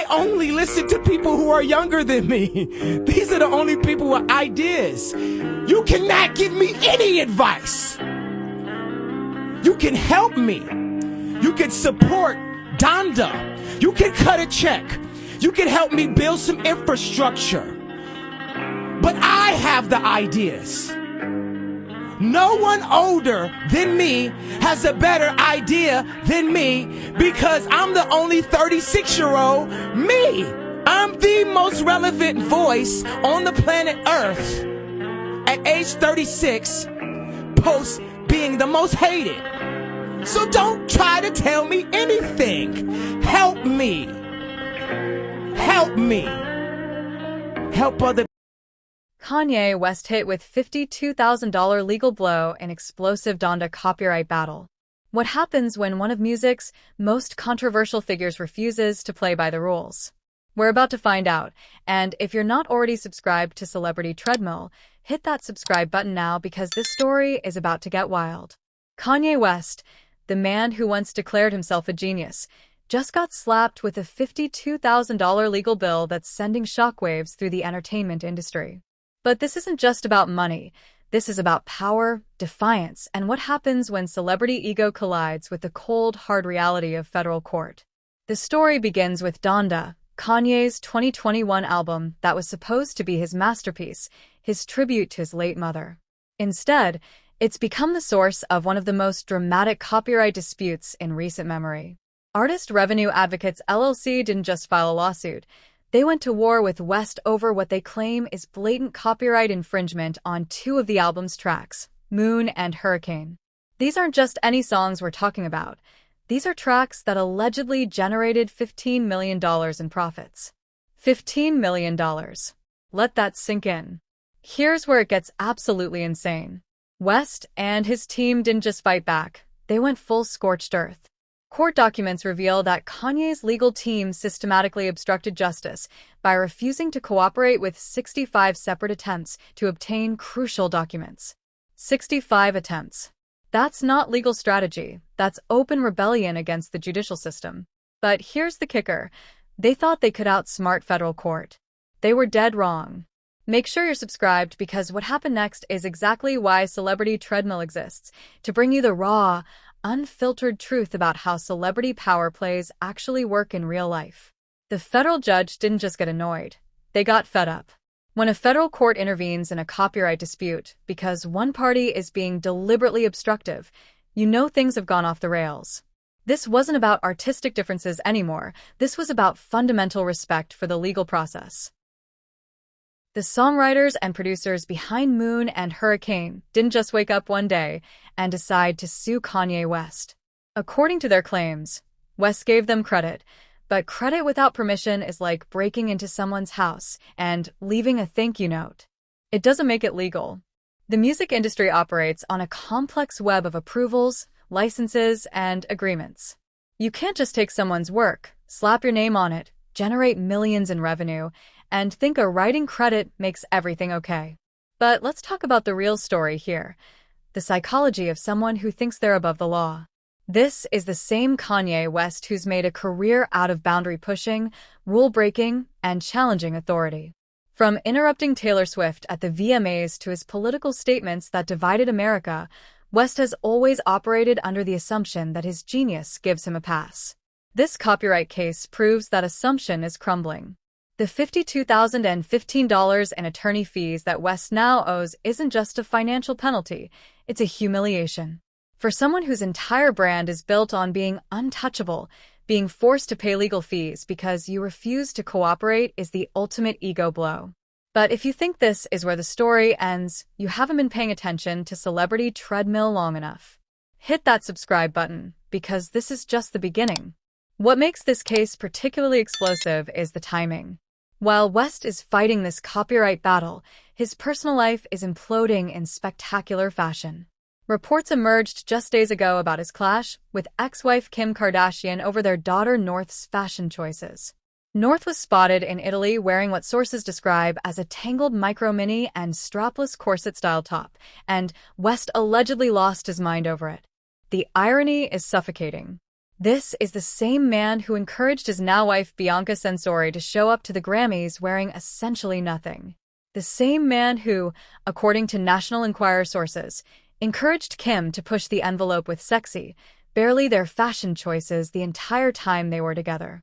only listen to people who are younger than me. These are the only people with ideas. You cannot give me any advice. You can help me. You can support Donda. You can cut a check. You can help me build some infrastructure. But I have the ideas. No one older than me has a better idea than me because I'm the only 36-year-old me. I'm the most relevant voice on the planet Earth at age 36, post being the most hated. So don't try to tell me anything. Help me. Help me. Help other. Kanye West hit with $52,000 legal blow in explosive Donda copyright battle. What happens when one of music's most controversial figures refuses to play by the rules? We're about to find out, and if you're not already subscribed to Celebrity Treadmill, hit that subscribe button now because this story is about to get wild. Kanye West, the man who once declared himself a genius, just got slapped with a $52,000 legal bill that's sending shockwaves through the entertainment industry. But this isn't just about money. This is about power, defiance, and what happens when celebrity ego collides with the cold, hard reality of federal court. The story begins with Donda, Kanye's 2021 album that was supposed to be his masterpiece, his tribute to his late mother. Instead, it's become the source of one of the most dramatic copyright disputes in recent memory. Artist Revenue Advocates LLC didn't just file a lawsuit. They went to war with West over what they claim is blatant copyright infringement on two of the album's tracks, Moon and Hurricane. These aren't just any songs we're talking about. These are tracks that allegedly generated $15 million in profits. $15 million. Let that sink in. Here's where it gets absolutely insane. West and his team didn't just fight back. They went full scorched earth. Court documents reveal that Kanye's legal team systematically obstructed justice by refusing to cooperate with 65 separate attempts to obtain crucial documents. 65 attempts. That's not legal strategy. That's open rebellion against the judicial system. But here's the kicker. They thought they could outsmart federal court. They were dead wrong. Make sure you're subscribed because what happened next is exactly why Celebrity Treadmill exists, to bring you the raw, unfiltered truth about how celebrity power plays actually work in real life. The federal judge didn't just get annoyed. They got fed up. When a federal court intervenes in a copyright dispute because one party is being deliberately obstructive, you know things have gone off the rails. This wasn't about artistic differences anymore. This was about fundamental respect for the legal process. The songwriters and producers behind Moon and Hurricane didn't just wake up one day and decide to sue Kanye West. According to their claims, West gave them credit, but credit without permission is like breaking into someone's house and leaving a thank you note. It doesn't make it legal. The music industry operates on a complex web of approvals, licenses, and agreements. You can't just take someone's work, slap your name on it, generate millions in revenue, and think a writing credit makes everything okay. But let's talk about the real story here, the psychology of someone who thinks they're above the law. This is the same Kanye West who's made a career out of boundary pushing, rule breaking, and challenging authority. From interrupting Taylor Swift at the VMAs to his political statements that divided America, West has always operated under the assumption that his genius gives him a pass. This copyright case proves that assumption is crumbling. The $52,015 in attorney fees that West now owes isn't just a financial penalty, it's a humiliation. For someone whose entire brand is built on being untouchable, being forced to pay legal fees because you refuse to cooperate is the ultimate ego blow. But if you think this is where the story ends, you haven't been paying attention to Celebrity Treadmill long enough. Hit that subscribe button, because this is just the beginning. What makes this case particularly explosive is the timing. While West is fighting this copyright battle, his personal life is imploding in spectacular fashion. Reports emerged just days ago about his clash with ex-wife Kim Kardashian over their daughter North's fashion choices. North was spotted in Italy wearing what sources describe as a tangled micro-mini and strapless corset-style top, and West allegedly lost his mind over it. The irony is suffocating. This is the same man who encouraged his now-wife Bianca Censori to show up to the Grammys wearing essentially nothing. The same man who, according to National Enquirer sources, encouraged Kim to push the envelope with sexy, barely their fashion choices the entire time they were together.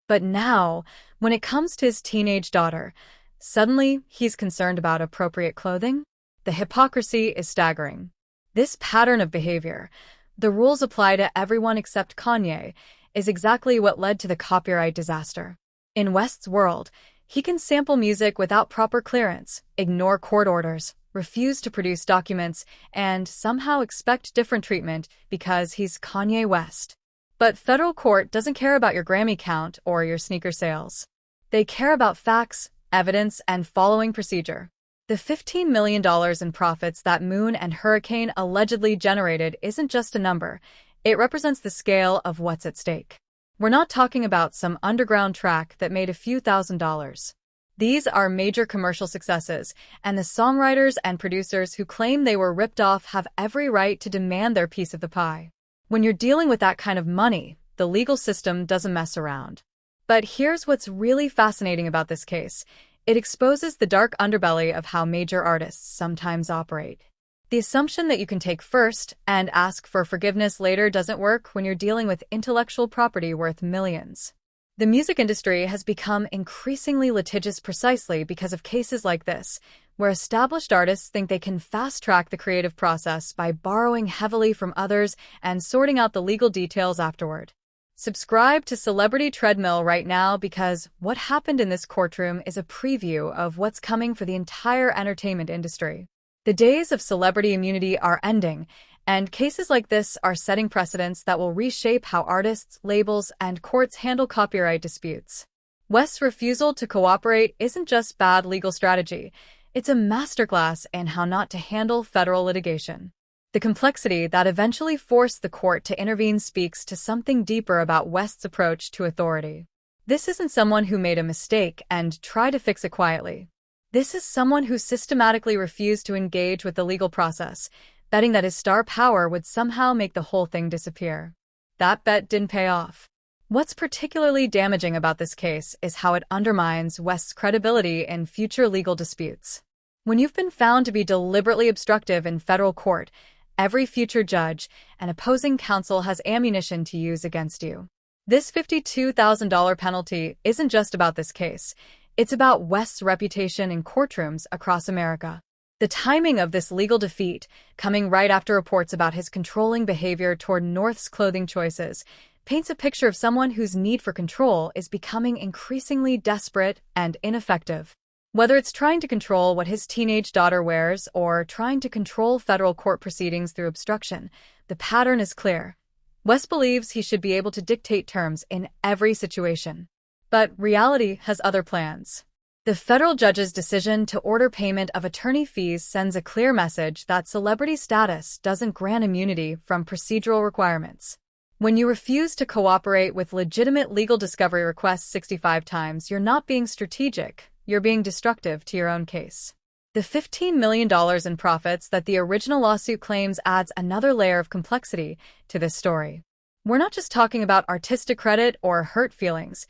But now, when it comes to his teenage daughter, suddenly he's concerned about appropriate clothing? The hypocrisy is staggering. This pattern of behavior, the rules apply to everyone except Kanye, is exactly what led to the copyright disaster. In West's world, he can sample music without proper clearance, ignore court orders, refuse to produce documents, and somehow expect different treatment because he's Kanye West. But federal court doesn't care about your Grammy count or your sneaker sales. They care about facts, evidence, and following procedure. The $15 million in profits that Moon and Hurricane allegedly generated isn't just a number. It represents the scale of what's at stake. We're not talking about some underground track that made a few $1,000s. These are major commercial successes, and the songwriters and producers who claim they were ripped off have every right to demand their piece of the pie. When you're dealing with that kind of money, the legal system doesn't mess around. But here's what's really fascinating about this case. It exposes the dark underbelly of how major artists sometimes operate. The assumption that you can take first and ask for forgiveness later doesn't work when you're dealing with intellectual property worth millions. The music industry has become increasingly litigious precisely because of cases like this, where established artists think they can fast-track the creative process by borrowing heavily from others and sorting out the legal details afterward. Subscribe to Celebrity Treadmill right now because what happened in this courtroom is a preview of what's coming for the entire entertainment industry. The days of celebrity immunity are ending, and cases like this are setting precedents that will reshape how artists, labels, and courts handle copyright disputes. West's refusal to cooperate isn't just bad legal strategy, it's a masterclass in how not to handle federal litigation. The complexity that eventually forced the court to intervene speaks to something deeper about West's approach to authority. This isn't someone who made a mistake and tried to fix it quietly. This is someone who systematically refused to engage with the legal process, betting that his star power would somehow make the whole thing disappear. That bet didn't pay off. What's particularly damaging about this case is how it undermines West's credibility in future legal disputes. When you've been found to be deliberately obstructive in federal court, every future judge and opposing counsel has ammunition to use against you. This $52,000 penalty isn't just about this case. It's about West's reputation in courtrooms across America. The timing of this legal defeat, coming right after reports about his controlling behavior toward North's clothing choices, paints a picture of someone whose need for control is becoming increasingly desperate and ineffective. Whether it's trying to control what his teenage daughter wears or trying to control federal court proceedings through obstruction, the pattern is clear. West believes he should be able to dictate terms in every situation. But reality has other plans. The federal judge's decision to order payment of attorney fees sends a clear message that celebrity status doesn't grant immunity from procedural requirements. When you refuse to cooperate with legitimate legal discovery requests 65 times, you're not being strategic, you're being destructive to your own case. The $15 million in profits that the original lawsuit claims adds another layer of complexity to this story. We're not just talking about artistic credit or hurt feelings.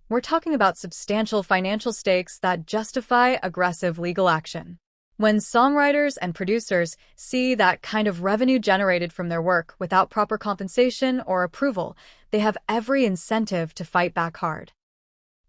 We're talking about substantial financial stakes that justify aggressive legal action. When songwriters and producers see that kind of revenue generated from their work without proper compensation or approval, they have every incentive to fight back hard.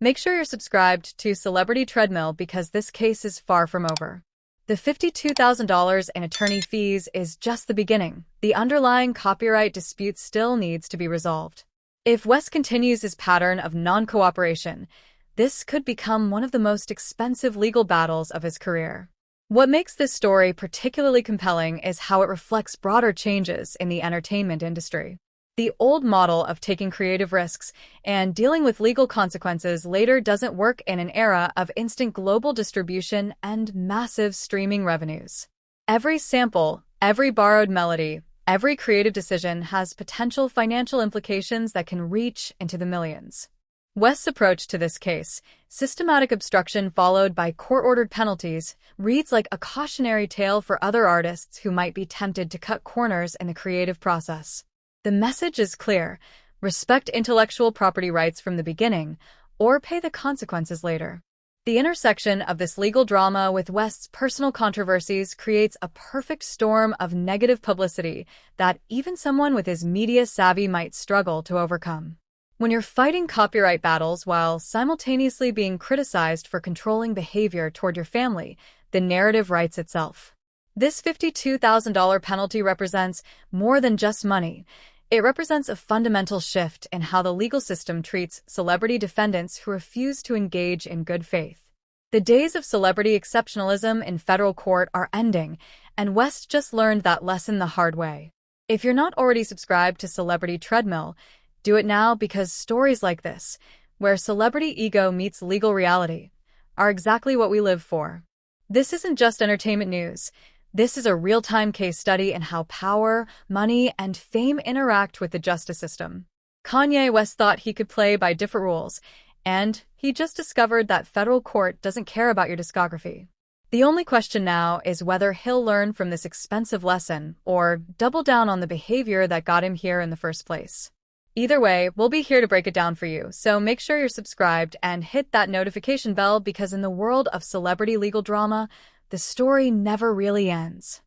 Make sure you're subscribed to Celebrity Treadmill because this case is far from over. The $52,000 in attorney fees is just the beginning. The underlying copyright dispute still needs to be resolved. If West continues his pattern of non-cooperation, this could become one of the most expensive legal battles of his career. What makes this story particularly compelling is how it reflects broader changes in the entertainment industry. The old model of taking creative risks and dealing with legal consequences later doesn't work in an era of instant global distribution and massive streaming revenues. Every sample, every borrowed melody, every creative decision has potential financial implications that can reach into the millions. West's approach to this case, systematic obstruction followed by court-ordered penalties, reads like a cautionary tale for other artists who might be tempted to cut corners in the creative process. The message is clear. respect intellectual property rights from the beginning, or pay the consequences later. The intersection of this legal drama with West's personal controversies creates a perfect storm of negative publicity that even someone with his media savvy might struggle to overcome. When you're fighting copyright battles while simultaneously being criticized for controlling behavior toward your family, the narrative writes itself. This $52,000 penalty represents more than just money. It represents a fundamental shift in how the legal system treats celebrity defendants who refuse to engage in good faith. The days of celebrity exceptionalism in federal court are ending, and West just learned that lesson the hard way. If you're not already subscribed to Celebrity Treadmill, do it now because stories like this, where celebrity ego meets legal reality, are exactly what we live for. This isn't just entertainment news. This is a real-time case study in how power, money, and fame interact with the justice system. Kanye West thought he could play by different rules, and he just discovered that federal court doesn't care about your discography. The only question now is whether he'll learn from this expensive lesson or double down on the behavior that got him here in the first place. Either way, we'll be here to break it down for you, so make sure you're subscribed and hit that notification bell because in the world of celebrity legal drama, the story never really ends.